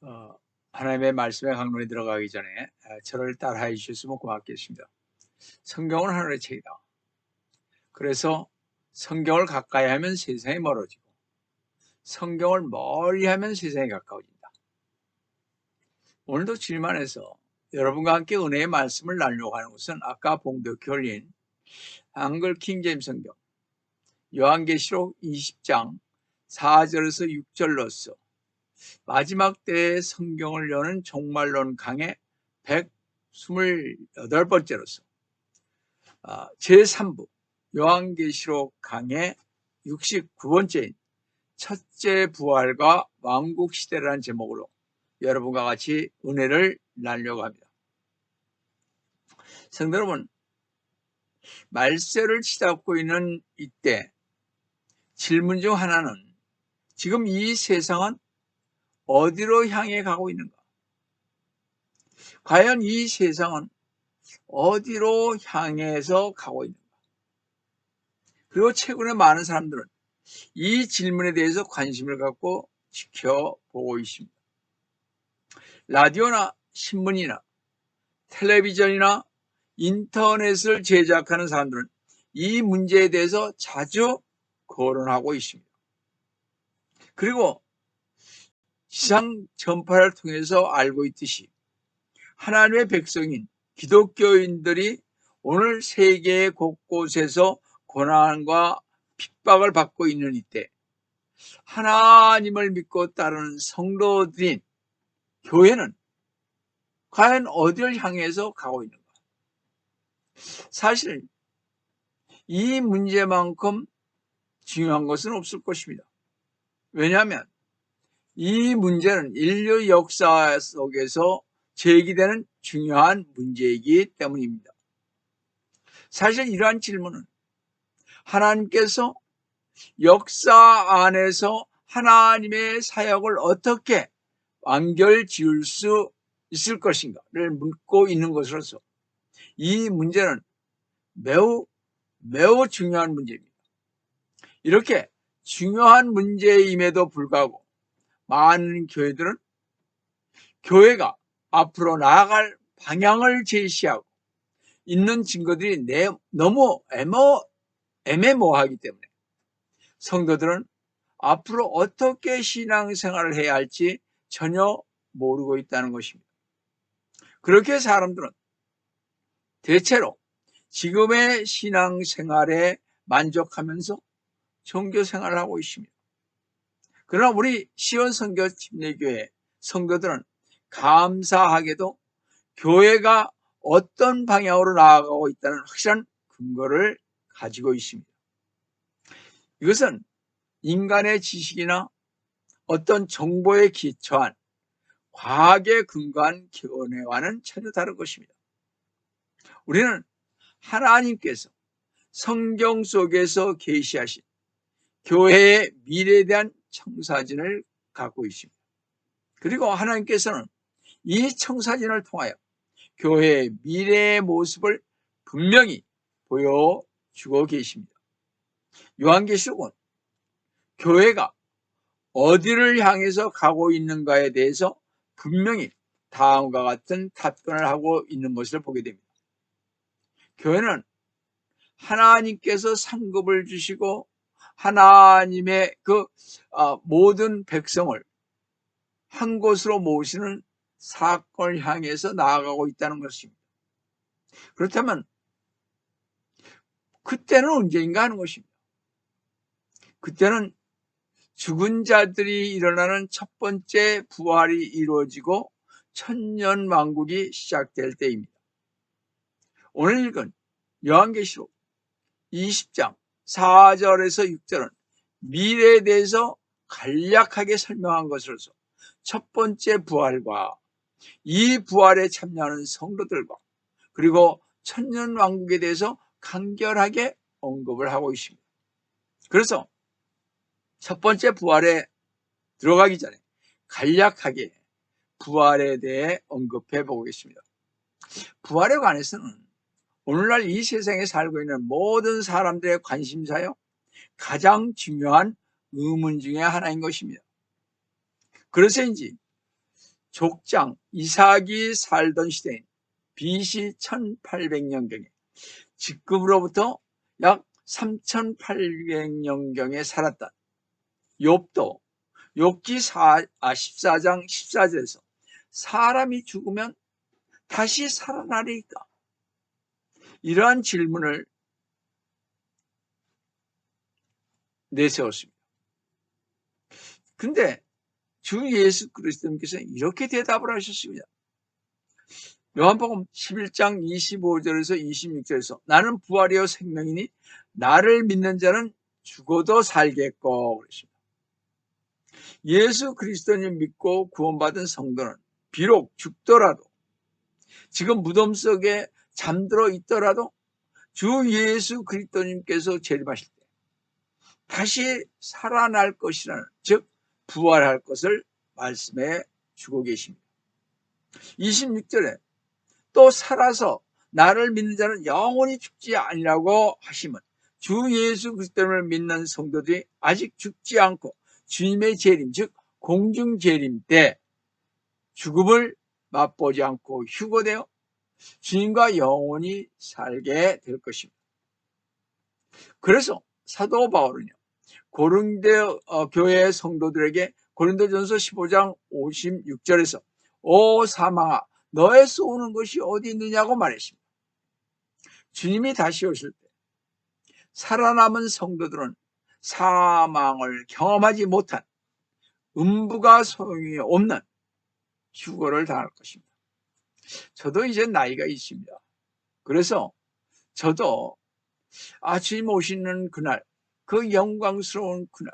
어, 하나님의 말씀의 강론에 들어가기 전에 저를 따라해 주셨으면 고맙겠습니다. 성경은 하늘의 책이다. 그래서 성경을 가까이 하면 세상이 멀어지고 성경을 멀리 하면 세상이 가까워진다. 오늘도 주일만해서 여러분과 함께 은혜의 말씀을 나누려고 하는 것은 아까 봉독해 올린 한글 킹제임스 성경 요한계시록 20장 4절에서 6절로서 마지막 때의 성경을 여는 종말론 강의 128번째로서 제3부 요한계시록 강의 69번째인 첫째 부활과 왕국시대라는 제목으로 여러분과 같이 은혜를 나누려고 합니다. 성도 여러분, 말세를 치닫고 있는 이때 질문 중 하나는 지금 이 세상은 어디로 향해 가고 있는가? 과연 이 세상은 어디로 향해서 가고 있는가? 그리고 최근에 많은 사람들은 이 질문에 대해서 관심을 갖고 지켜보고 있습니다. 라디오나 신문이나 텔레비전이나 인터넷을 제작하는 사람들은 이 문제에 대해서 자주 거론하고 있습니다. 그리고 시상 전파를 통해서 알고 있듯이 하나님의 백성인 기독교인들이 오늘 세계 곳곳에서 고난과 핍박을 받고 있는 이때 하나님을 믿고 따르는 성도들인 교회는 과연 어디를 향해서 가고 있는가? 사실 이 문제만큼 중요한 것은 없을 것입니다. 왜냐하면 이 문제는 인류 역사 속에서 제기되는 중요한 문제이기 때문입니다. 사실 이러한 질문은 하나님께서 역사 안에서 하나님의 사역을 어떻게 완결 지을 수 있을 것인가를 묻고 있는 것으로서 이 문제는 매우 중요한 문제입니다. 이렇게 중요한 문제임에도 불구하고 많은 교회들은 교회가 앞으로 나아갈 방향을 제시하고 있는 증거들이 너무 애매모호하기 때문에 성도들은 앞으로 어떻게 신앙생활을 해야 할지 전혀 모르고 있다는 것입니다. 그렇게 사람들은 대체로 지금의 신앙생활에 만족하면서 종교생활을 하고 있습니다. 그러나 우리 시온선교침례교회 성도들은 감사하게도 교회가 어떤 방향으로 나아가고 있다는 확실한 근거를 가지고 있습니다. 이것은 인간의 지식이나 어떤 정보에 기초한 과학에 근거한 견해와는 전혀 다른 것입니다. 우리는 하나님께서 성경 속에서 계시하신 교회의 미래에 대한 청사진을 갖고 있습니다. 그리고 하나님께서는 이 청사진을 통하여 교회의 미래의 모습을 분명히 보여주고 계십니다. 요한계시록은 교회가 어디를 향해서 가고 있는가에 대해서 분명히 다음과 같은 답변을 하고 있는 것을 보게 됩니다. 교회는 하나님께서 상급을 주시고 하나님의 모든 백성을 한 곳으로 모시는 사건을 향해서 나아가고 있다는 것입니다. 그렇다면 그때는 언제인가 하는 것입니다. 그때는 죽은 자들이 일어나는 첫 번째 부활이 이루어지고 천년왕국이 시작될 때입니다. 오늘 읽은 요한계시록 20장 4절에서 6절은 미래에 대해서 간략하게 설명한 것으로서 첫 번째 부활과 이 부활에 참여하는 성도들과 그리고 천년왕국에 대해서 간결하게 언급을 하고 있습니다. 그래서 첫 번째 부활에 들어가기 전에 간략하게 부활에 대해 언급해 보겠습니다. 부활에 관해서는 오늘날 이 세상에 살고 있는 모든 사람들의 관심사요 가장 중요한 의문 중에 하나인 것입니다. 그래서인지 족장 이삭이 살던 시대인 BC 1800년경에 직급으로부터 약 3800년경에 살았던 욥도 욥기 14장 14절에서 사람이 죽으면 다시 살아나리까? 이러한 질문을 내세웠습니다. 근데 주 예수 그리스도님께서 이렇게 대답을 하셨습니다. 요한복음 11장 25절에서 26절에서 나는 부활이요 생명이니 나를 믿는 자는 죽어도 살겠고 그랬습니다. 예수 그리스도님 믿고 구원받은 성도는 비록 죽더라도 지금 무덤 속에 잠들어 있더라도 주 예수 그리스도님께서 재림하실 때 다시 살아날 것이라는, 즉 부활할 것을 말씀해 주고 계십니다. 26절에 또 살아서 나를 믿는 자는 영원히 죽지 아니라고 하시면 주 예수 그리스도를 믿는 성도들이 아직 죽지 않고 주님의 재림, 즉 공중 재림 때 죽음을 맛보지 않고 휴거되어 주님과 영원히 살게 될 것입니다. 그래서 사도 바울은요, 고린도 교회 성도들에게 고린도전서 15장 56절에서 오 사망아 너의 쏘는 것이 어디 있느냐고 말했습니다. 주님이 다시 오실 때 살아남은 성도들은 사망을 경험하지 못한 음부가 소용이 없는 휴거를 당할 것입니다. 저도 이제 나이가 있습니다. 그래서 저도 주님 오시는 그날, 그 영광스러운 그날,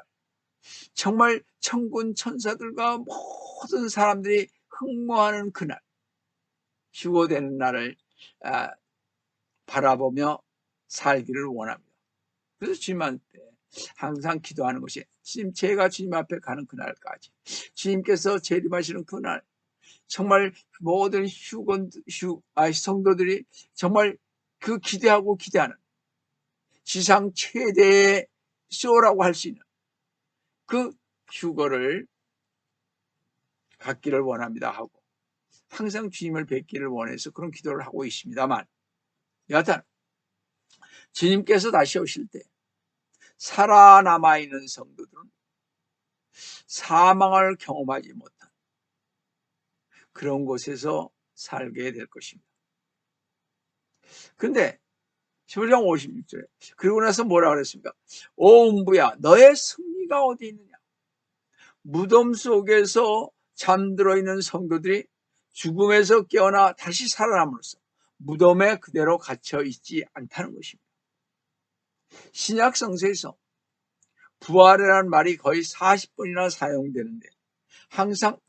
정말 천군 천사들과 모든 사람들이 흠모하는 그날, 휴거되는 날을 바라보며 살기를 원합니다. 그래서 주님한테 항상 기도하는 것이 주님, 제가 주님 앞에 가는 그날까지 주님께서 재림하시는 그날, 정말 모든 성도들이 정말 그 기대하고 기대하는 지상 최대의 쇼라고 할 수 있는 그 휴거를 갖기를 원합니다 하고 항상 주님을 뵙기를 원해서 그런 기도를 하고 있습니다만, 여하튼 주님께서 다시 오실 때 살아남아 있는 성도들은 사망을 경험하지 못한 그런 곳에서 살게 될 것입니다. 근데 15장 56절에 그리고 나서 뭐라 그랬습니까? 오 음부야 너의 승리가 어디 있느냐? 무덤 속에서 잠들어 있는 성도들이 죽음에서 깨어나 다시 살아남으로써 무덤에 그대로 갇혀 있지 않다는 것입니다. 신약 성서에서 부활이라는 말이 거의 40번이나 사용되는데 항상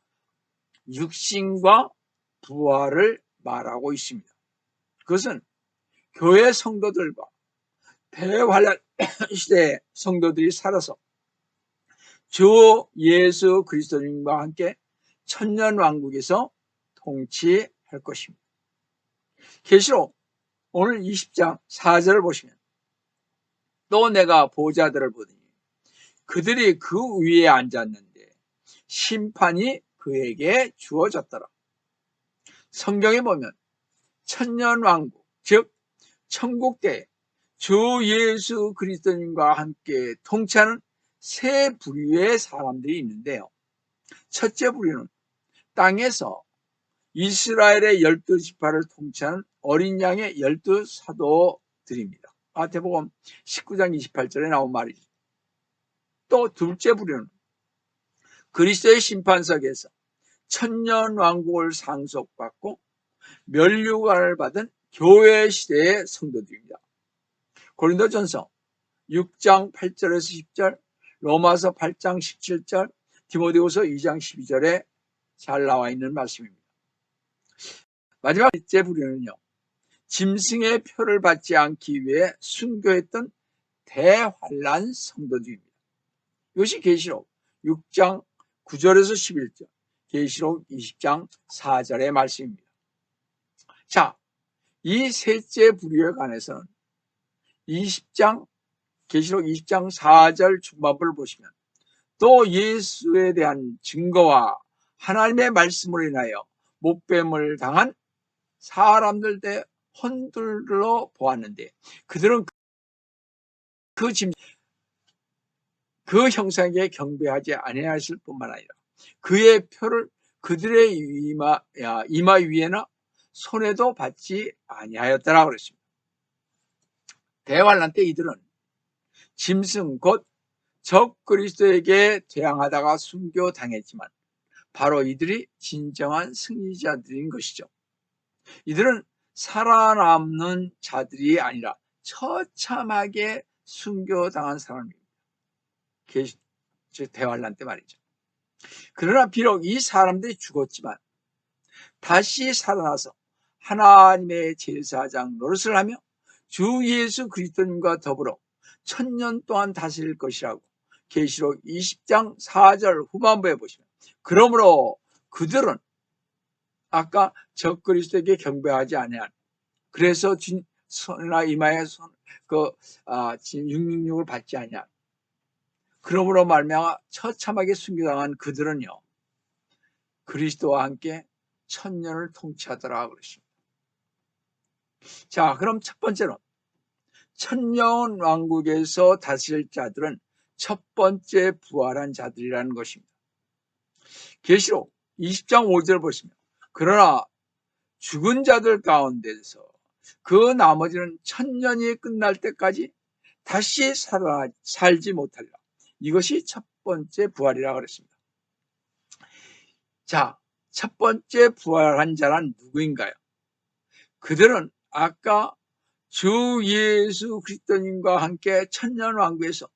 육신과 부활을 말하고 있습니다. 그것은 교회 성도들과 대환란 시대의 성도들이 살아서 주 예수 그리스도님과 함께 천년왕국에서 통치할 것입니다. 계시록 오늘 20장 4절을 보시면 또 내가 보좌들을 보더니 그들이 그 위에 앉았는데 심판이 그에게 주어졌더라. 성경에 보면 천년왕국, 즉 천국 때 주 예수 그리스도님과 함께 통치하는 세 부류의 사람들이 있는데요. 첫째 부류는 땅에서 이스라엘의 12지파를 통치하는 어린 양의 12사도들입니다. 마태복음 19장 28절에 나온 말이죠. 또 둘째 부류는 그리스도의 심판석에서 천년왕국을 상속받고 면류관을 받은 교회 시대의 성도들입니다. 고린도전서 6장 8절에서 10절, 로마서 8장 17절, 디모데후서 2장 12절에 잘 나와 있는 말씀입니다. 마지막 셋째 부류는요, 짐승의 표를 받지 않기 위해 순교했던 대환란 성도들입니다. 이것이 계시록 6장 9절에서 11절, 계시록 20장 4절의 말씀입니다. 자, 이 셋째 부류에 관해서는 계시록 20장 4절 중반부를 보시면 또 예수에 대한 증거와 하나님의 말씀으로 인하여 목뱀을 당한 사람들 대 혼들로 보았는데 그들은 그 형상에 경배하지 아니하였을 뿐만 아니라 그의 표를 그들의 이마 위에나 손에도 받지 아니하였더라 그랬습니다. 대환란 때 이들은 짐승 곧 적 그리스도에게 대항하다가 순교당했지만 바로 이들이 진정한 승리자들인 것이죠. 이들은 살아남는 자들이 아니라 처참하게 순교당한 사람입니다. 대환란 때 말이죠. 그러나 비록 이 사람들이 죽었지만 다시 살아나서 하나님의 제사장 노릇을 하며 주 예수 그리스도님과 더불어 1000년 동안 다스릴 것이라고 계시록 20장 4절 후반부에 보시면, 그러므로 그들은 아까 적 그리스도에게 경배하지 아니한, 그래서 손이나 이마에 666을 받지 아니한, 그러므로 말미암아 처참하게 순교당한 그들은요 그리스도와 함께 1000년을 통치하더라 그러십니다. 자, 그럼 첫 번째로 천년 왕국에서 다스릴 자들은 첫 번째 부활한 자들이라는 것입니다. 계시록 20장 5절 보시면, 그러나 죽은 자들 가운데서 그 나머지는 1000년이 끝날 때까지 다시 살지 못하리라. 이것이 첫 번째 부활이라 그랬습니다. 자, 첫 번째 부활한 자란 누구인가요? 그들은 아까 주 예수 그리스도님과 함께 천년왕국에서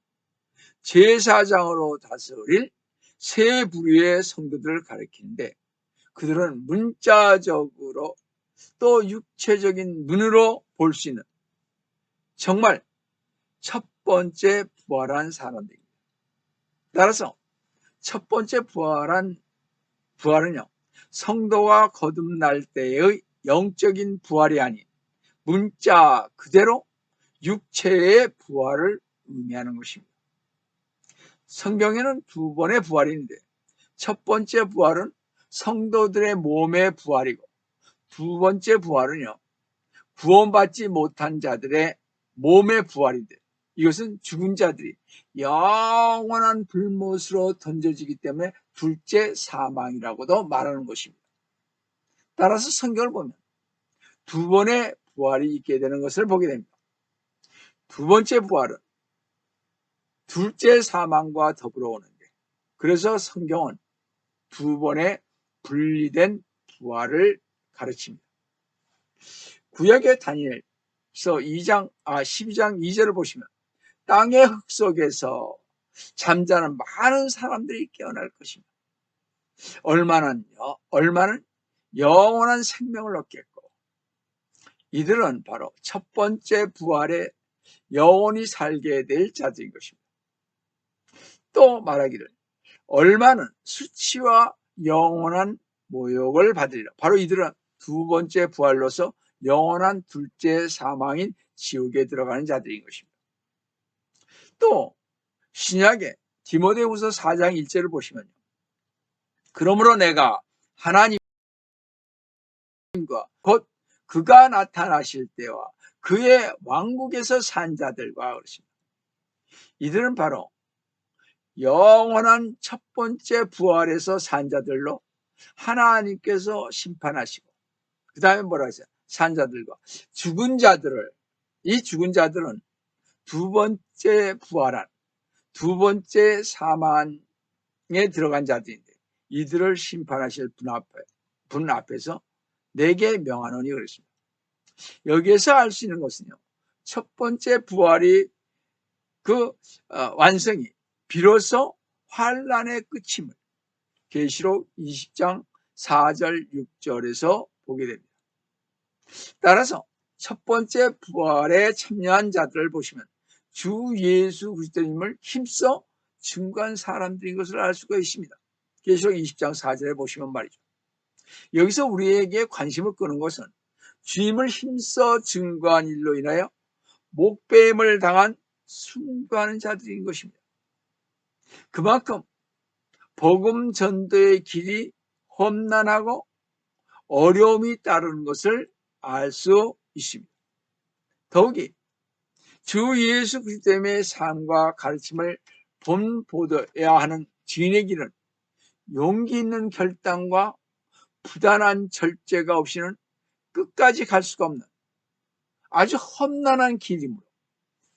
제사장으로 다스릴 세 부류의 성도들을 가리키는데, 그들은 문자적으로 또 육체적인 눈으로 볼 수 있는 정말 첫 번째 부활한 사람들입니다. 따라서 첫 번째 부활은요 성도가 거듭날 때의 영적인 부활이 아닌 문자 그대로 육체의 부활을 의미하는 것입니다. 성경에는 두 번의 부활이 있는데, 첫 번째 부활은 성도들의 몸의 부활이고, 두 번째 부활은요 구원받지 못한 자들의 몸의 부활인데, 이것은 죽은 자들이 영원한 불못으로 던져지기 때문에 둘째 사망이라고도 말하는 것입니다. 따라서 성경을 보면 두 번의 부활이 있게 되는 것을 보게 됩니다. 두 번째 부활은 둘째 사망과 더불어 오는데, 그래서 성경은 두 번의 분리된 부활을 가르칩니다. 구약의 다니엘서 12장 2절을 보시면, 땅의 흙 속에서 잠자는 많은 사람들이 깨어날 것입니다. 얼마는 영원한 생명을 얻겠고, 이들은 바로 첫 번째 부활에 영원히 살게 될 자들인 것입니다. 또 말하기를 얼마는 수치와 영원한 모욕을 받으리라. 바로 이들은 두 번째 부활로서 영원한 둘째 사망인 지옥에 들어가는 자들인 것입니다. 또 신약의 디모데후서 4장 1절을 보시면요, 그러므로 내가 하나님과 곧 그가 나타나실 때와 그의 왕국에서 산 자들과 그러십니다. 이들은 바로 영원한 첫 번째 부활에서 산 자들로 하나님께서 심판하시고, 그 다음에 뭐라 하세요? 산 자들과 죽은 자들을, 이 죽은 자들은 두 번째 부활한 두 번째 사망에 들어간 자들인데, 이들을 심판하실 분 앞에서 내게 명하노니 그랬습니다. 여기에서 알 수 있는 것은요, 첫 번째 부활이 완성이 비로소 환란의 끝임을 계시록 20장 4절 6절에서 보게 됩니다. 따라서 첫 번째 부활에 참여한 자들을 보시면 주 예수 그리스도님을 힘써 증거한 사람들인 것을 알 수가 있습니다. 계시록 20장 4절에 보시면 말이죠, 여기서 우리에게 관심을 끄는 것은 주님을 힘써 증거한 일로 인하여 목배임을 당한 순교하는 자들인 것입니다. 그만큼 복음 전도의 길이 험난하고 어려움이 따르는 것을 알 수 있습니다. 더욱이 주 예수 그리스도의 삶과 가르침을 본보여야 하는 주인의 길은 용기 있는 결단과 부단한 절제가 없이는 끝까지 갈 수가 없는 아주 험난한 길이므로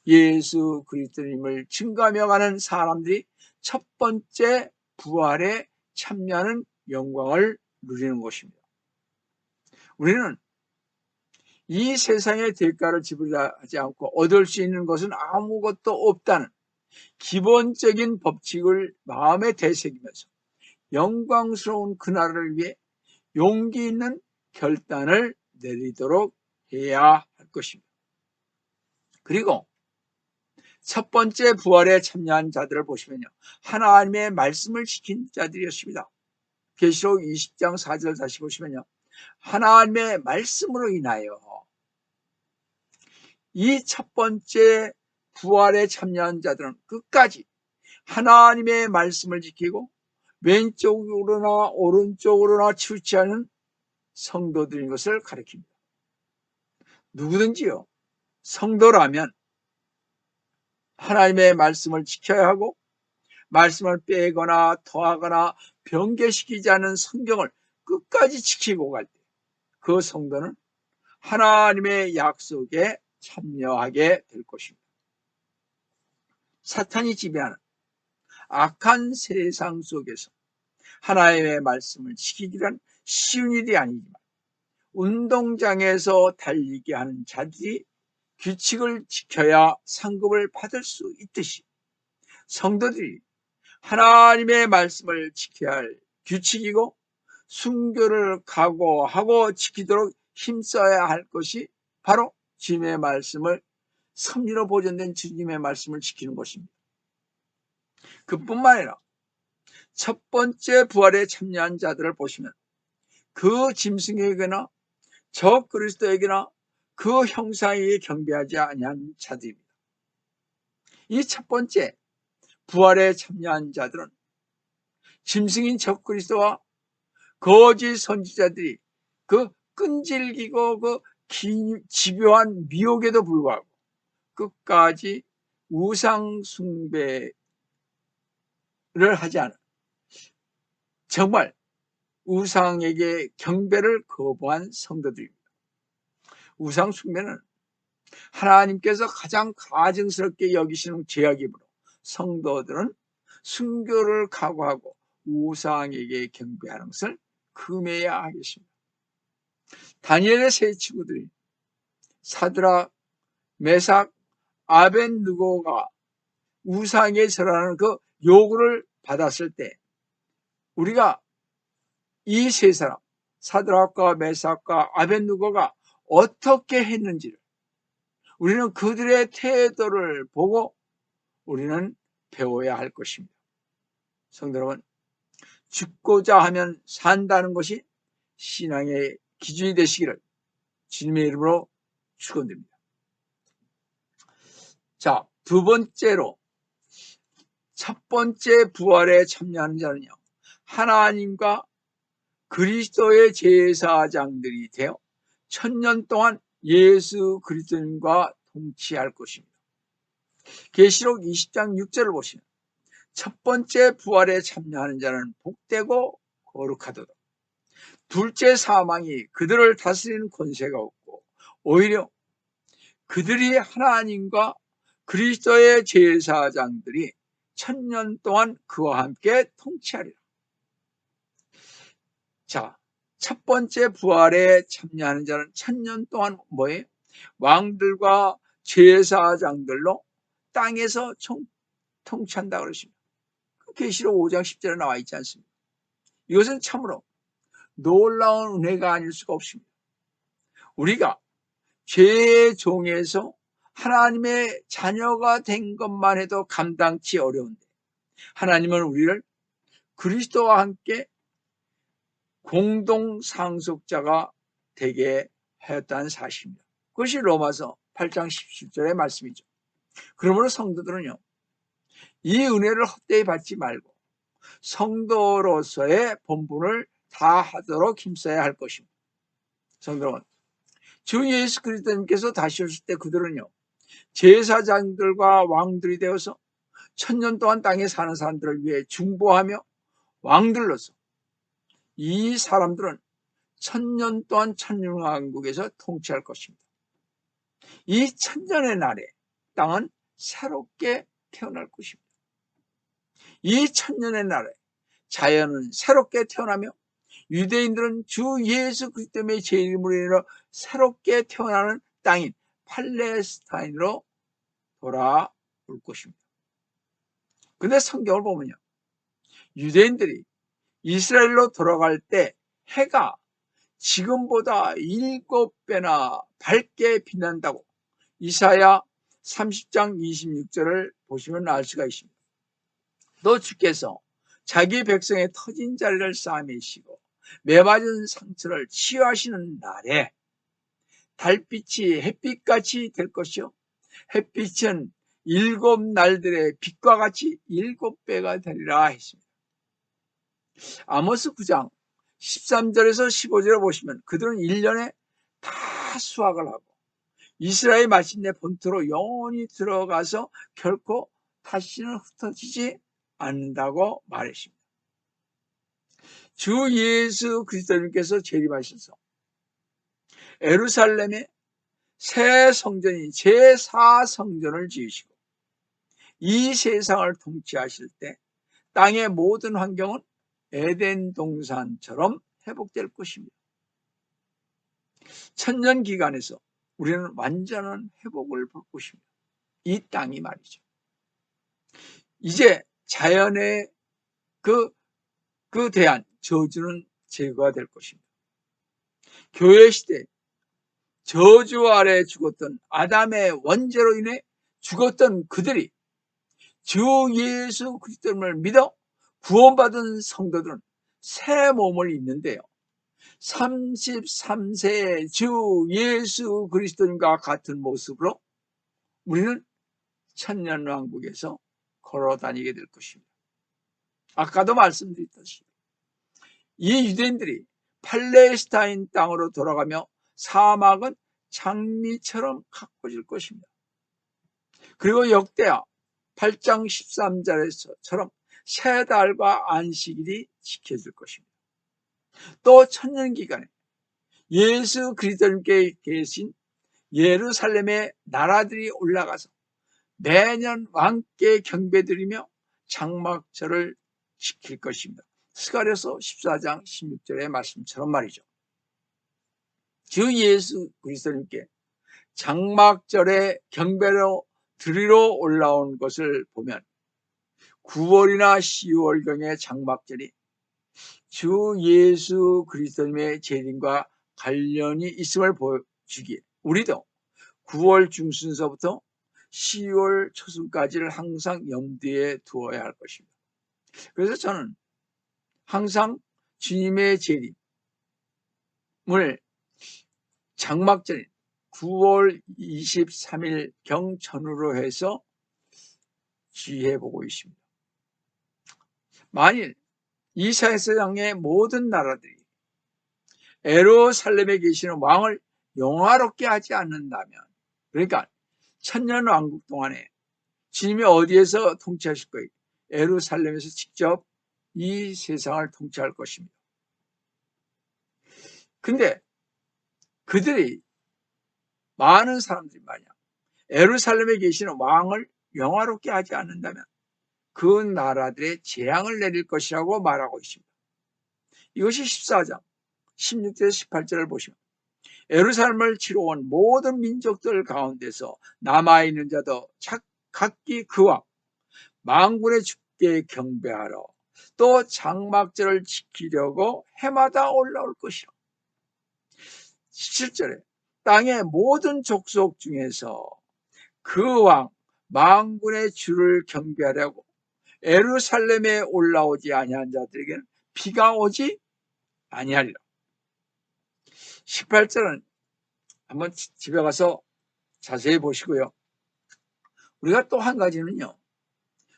예수 그리스도님을 증거하며 가는 사람들이 첫 번째 부활에 참여하는 영광을 누리는 것입니다. 우리는 이 세상의 대가를 지불하지 않고 얻을 수 있는 것은 아무것도 없다는 기본적인 법칙을 마음에 되새기면서 영광스러운 그날을 위해 용기 있는 결단을 내리도록 해야 할 것입니다. 그리고 첫 번째 부활에 참여한 자들을 보시면요, 하나님의 말씀을 지킨 자들이었습니다. 계시록 20장 4절 다시 보시면요, 하나님의 말씀으로 인하여 이 첫 번째 부활에 참여한 자들은 끝까지 하나님의 말씀을 지키고 왼쪽으로나 오른쪽으로나 치우치 않은 성도들인 것을 가리킵니다. 누구든지요, 성도라면 하나님의 말씀을 지켜야 하고 말씀을 빼거나 더하거나 변개시키지 않은 성경을 끝까지 지키고 갈 때 그 성도는 하나님의 약속에 참여하게 될 것입니다. 사탄이 지배하는 악한 세상 속에서 하나님의 말씀을 지키기란 쉬운 일이 아니지만 운동장에서 달리게 하는 자들이 규칙을 지켜야 상급을 받을 수 있듯이 성도들이 하나님의 말씀을 지켜야 할 규칙이고 순교를 각오하고 지키도록 힘써야 할 것이 바로 주님의 말씀을, 섭리로 보존된 주님의 말씀을 지키는 것입니다. 그뿐만 아니라 첫 번째 부활에 참여한 자들을 보시면 그 짐승에게나 저 그리스도에게나 그 형상에게 경배하지 아니한 자들입니다. 이 첫 번째 부활에 참여한 자들은 짐승인 저 그리스도와 거짓 선지자들이 그 끈질기고 그 집요한 미혹에도 불구하고 끝까지 우상 숭배를 하지 않은, 정말 우상에게 경배를 거부한 성도들입니다. 우상 숭배는 하나님께서 가장 가증스럽게 여기시는 죄악이므로 성도들은 순교를 각오하고 우상에게 경배하는 것을 금해야 하겠습니다. 다니엘의 세 친구들이 사드락, 메삭, 아벳느고가 우상에 절하는 그 요구를 받았을 때 우리가 이 세 사람 사드락과 메삭과 아벳느고가 어떻게 했는지를 우리는 그들의 태도를 보고 우리는 배워야 할 것입니다. 성도 여러분, 죽고자 하면 산다는 것이 신앙의 기준이 되시기를 주님의 이름으로 축원드립니다. 자, 두 번째로 첫 번째 부활에 참여하는 자는요, 하나님과 그리스도의 제사장들이 되어 1000년 동안 예수 그리스도님과 동치할 것입니다. 계시록 20장 6절을 보시면 첫 번째 부활에 참여하는 자는 복되고 거룩하도다. 둘째 사망이 그들을 다스리는 권세가 없고 오히려 그들이 하나님과 그리스도의 제사장들이 1000년 동안 그와 함께 통치하리라. 자, 첫 번째 부활에 참여하는 자는 1000년 동안 뭐예요? 왕들과 제사장들로 땅에서 통치한다 그러십니다. 계시록 5장 10절에 나와 있지 않습니까? 이것은 참으로 놀라운 은혜가 아닐 수가 없습니다. 우리가 죄의 종에서 하나님의 자녀가 된 것만 해도 감당치 어려운데 하나님은 우리를 그리스도와 함께 공동 상속자가 되게 하였다는 사실입니다. 그것이 로마서 8장 17절의 말씀이죠. 그러므로 성도들은요, 이 은혜를 헛되이 받지 말고 성도로서의 본분을 다 하도록 힘써야 할 것입니다. 성도 여러분, 주 예수 그리스도님께서 다시 오실 때 그들은요, 제사장들과 왕들이 되어서 1000년 동안 땅에 사는 사람들을 위해 중보하며 왕들로서 이 사람들은 1000년 동안 천년왕국에서 통치할 것입니다. 이 1000년의 날에 땅은 새롭게 태어날 것입니다. 이 1000년의 날에 자연은 새롭게 태어나며 유대인들은 주 예수 그리스도의 제이름으로 인해 새롭게 태어나는 땅인 팔레스타인으로 돌아올 것입니다. 근데 성경을 보면요, 유대인들이 이스라엘로 돌아갈 때 해가 지금보다 7배나 밝게 빛난다고 이사야 30장 26절을 보시면 알 수가 있습니다. 또 주께서 자기 백성의 터진 자리를 싸매시고 매맞은 상처를 치유하시는 날에 달빛이 햇빛같이 될 것이요, 햇빛은 7날들의 빛과 같이 7배가 되리라 했습니다. 아모스 9장 13절에서 15절에 보시면 그들은 1년에 다 수확을 하고 이스라엘 마침내 본토로 영원히 들어가서 결코 다시는 흩어지지 않는다고 말했습니다. 주 예수 그리스도님께서 재림하셔서 예루살렘에 새 성전인 제4성전을 지으시고 이 세상을 통치하실 때 땅의 모든 환경은 에덴 동산처럼 회복될 것입니다. 1000년 기간에서 우리는 완전한 회복을 볼 것입니다. 이 땅이 말이죠. 이제 자연의 그 대한 저주는 제거가 될 것입니다. 교회 시대 저주 아래 죽었던 아담의 원죄로 인해 죽었던 그들이 주 예수 그리스도를 믿어 구원받은 성도들은 새 몸을 입는데요, 33세의 주 예수 그리스도님과 같은 모습으로 우리는 천년왕국에서 걸어 다니게 될 것입니다. 아까도 말씀드렸듯이 이 유대인들이 팔레스타인 땅으로 돌아가며 사막은 장미처럼 가꿔질 것입니다. 그리고 역대하 8장 13절에서처럼 새 달과 안식일이 지켜질 것입니다. 또 천년기간에 예수 그리스도님께 계신 예루살렘의 나라들이 올라가서 매년 왕께 경배드리며 장막절을 지킬 것입니다. 스가랴서 14장 16절의 말씀처럼 말이죠. 주 예수 그리스도님께 장막절에 경배로 드리러 올라온 것을 보면 9월이나 10월경의 장막절이 주 예수 그리스도님의 재림과 관련이 있음을 보여주기에 우리도 9월 중순서부터 10월 초순까지를 항상 염두에 두어야 할 것입니다. 그래서 저는 항상 주님의 재림을 장막절인 9월 23일 경전으로 해서 주의해 보고 있습니다. 만일 이 세상의 모든 나라들이 예루살렘에 계시는 왕을 영화롭게 하지 않는다면, 그러니까 천년왕국 동안에 주님이 어디에서 통치하실 거예요? 예루살렘에서 직접 이 세상을 통치할 것입니다. 근데 그들이, 많은 사람들이 만약 예루살렘에 계시는 왕을 영화롭게 하지 않는다면 그 나라들의 재앙을 내릴 것이라고 말하고 있습니다. 이것이 14장 16절에서 18절을 보시면 예루살렘을 치러 온 모든 민족들 가운데서 남아있는 자도 각기 그와 만군의 주께 경배하러 또 장막절을 지키려고 해마다 올라올 것이라. 17절에 땅의 모든 족속 중에서 그 왕 만군의 주를 경배하려고 예루살렘에 올라오지 아니한 자들에게는 비가 오지 아니하리라. 18절은 한번 집에 가서 자세히 보시고요. 우리가 또 한 가지는요,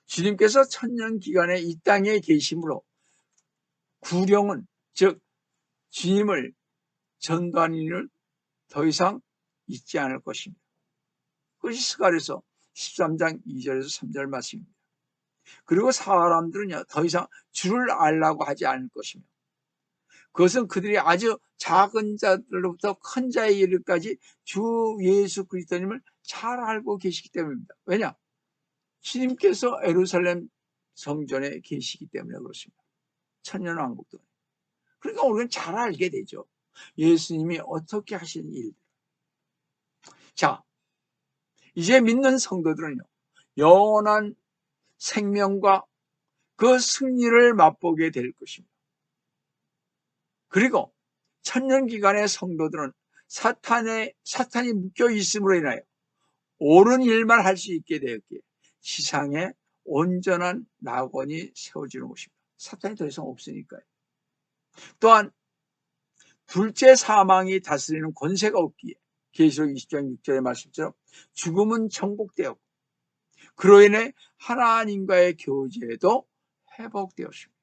주님께서 천년 기간에 이 땅에 계심으로 구령은, 즉 주님을 전도하는 일은 더 이상 있지 않을 것입니다. 그것이 스가랴서 13장 2절에서 3절 말씀입니다. 그리고 사람들은요, 더 이상 주를 알라고 하지 않을 것입니다. 그것은 그들이 아주 작은 자들로부터 큰 자에 이르기까지 주 예수 그리스도님을 잘 알고 계시기 때문입니다. 왜냐? 주님께서 예루살렘 성전에 계시기 때문에 그렇습니다. 천년왕국도. 그러니까 우리는 잘 알게 되죠. 예수님이 어떻게 하신 일들. 자, 이제 믿는 성도들은요, 영원한 생명과 그 승리를 맛보게 될 것입니다. 그리고 천년 기간의 성도들은 사탄이 묶여 있음으로 인하여 옳은 일만 할 수 있게 되었기에 지상에 온전한 낙원이 세워지는 것입니다. 사탄이 더 이상 없으니까요. 또한 둘째 사망이 다스리는 권세가 없기에 계시록 20장 6절의 말씀처럼 죽음은 정복되었고 그로 인해 하나님과의 교제도 회복되었습니다.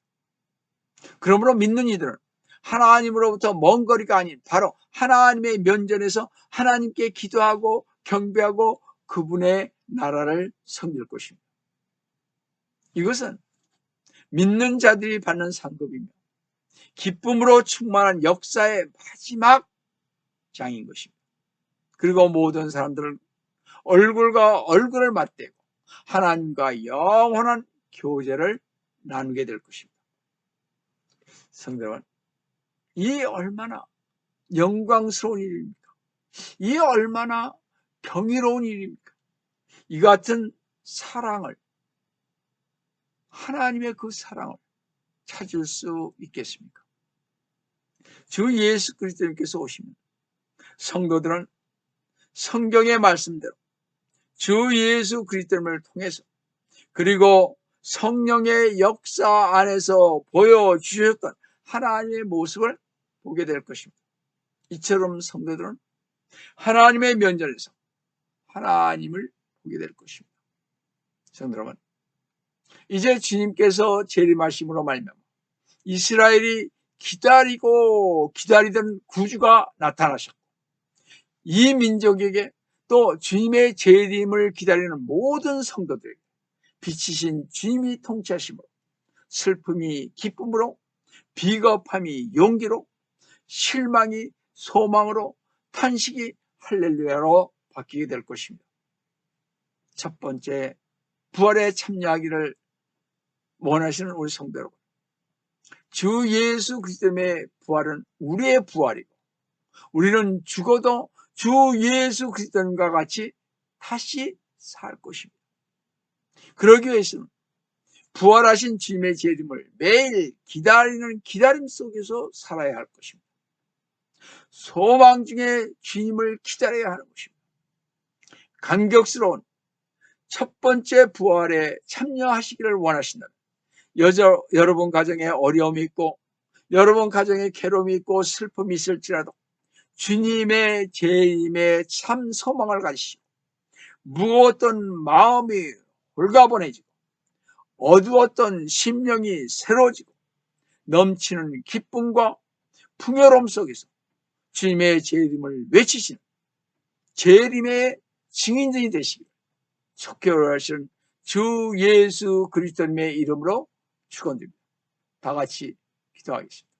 그러므로 믿는 이들은 하나님으로부터 먼 거리가 아닌 바로 하나님의 면전에서 하나님께 기도하고 경배하고 그분의 나라를 섬길 것입니다. 이것은 믿는 자들이 받는 상급이며 기쁨으로 충만한 역사의 마지막 장인 것입니다. 그리고 모든 사람들은 얼굴과 얼굴을 맞대고 하나님과 영원한 교제를 나누게 될 것입니다. 성도 여러분, 이 얼마나 영광스러운 일입니까? 이 얼마나 경이로운 일입니까? 이 같은 사랑을, 하나님의 그 사랑을 찾을 수 있겠습니까? 주 예수 그리스도님께서 오시면 성도들은 성경의 말씀대로 주 예수 그리스도님을 통해서 그리고 성령의 역사 안에서 보여주셨던 하나님의 모습을 보게 될 것입니다. 이처럼 성도들은 하나님의 면전에서 하나님을 보게 될 것입니다. 성도 여러분, 이제 주님께서 재림하심으로 말미암아 이스라엘이 기다리고 기다리던 구주가 나타나셨고 이 민족에게 또 주님의 재림을 기다리는 모든 성도들에게 빛이신 주님이 통치하심으로 슬픔이 기쁨으로 비겁함이 용기로 실망이 소망으로 탄식이 할렐루야로 바뀌게 될 것입니다. 첫 번째, 부활에 참여하기를 원하시는 우리 성도 여러분, 주 예수 그리스도의 부활은 우리의 부활이고 우리는 죽어도 주 예수 그리스도님과 같이 다시 살 것입니다. 그러기 위해서는 부활하신 주님의 재림을 매일 기다리는 기다림 속에서 살아야 할 것입니다. 소망 중에 주님을 기다려야 하는 것입니다. 감격스러운 첫 번째 부활에 참여하시기를 원하신다면 여러분 가정에 어려움이 있고 여러분 가정에 괴로움이 있고 슬픔이 있을지라도 주님의 재림에 참 소망을 가지시고 무거웠던 마음이 홀가분해지고 어두웠던 심령이 새로워지고 넘치는 기쁨과 풍요로움 속에서 주님의 재림을 외치시는 재림의 증인들이 되시기를 속결하시는 주 예수 그리스도님의 이름으로 축원드립니다. 다 같이 기도하겠습니다.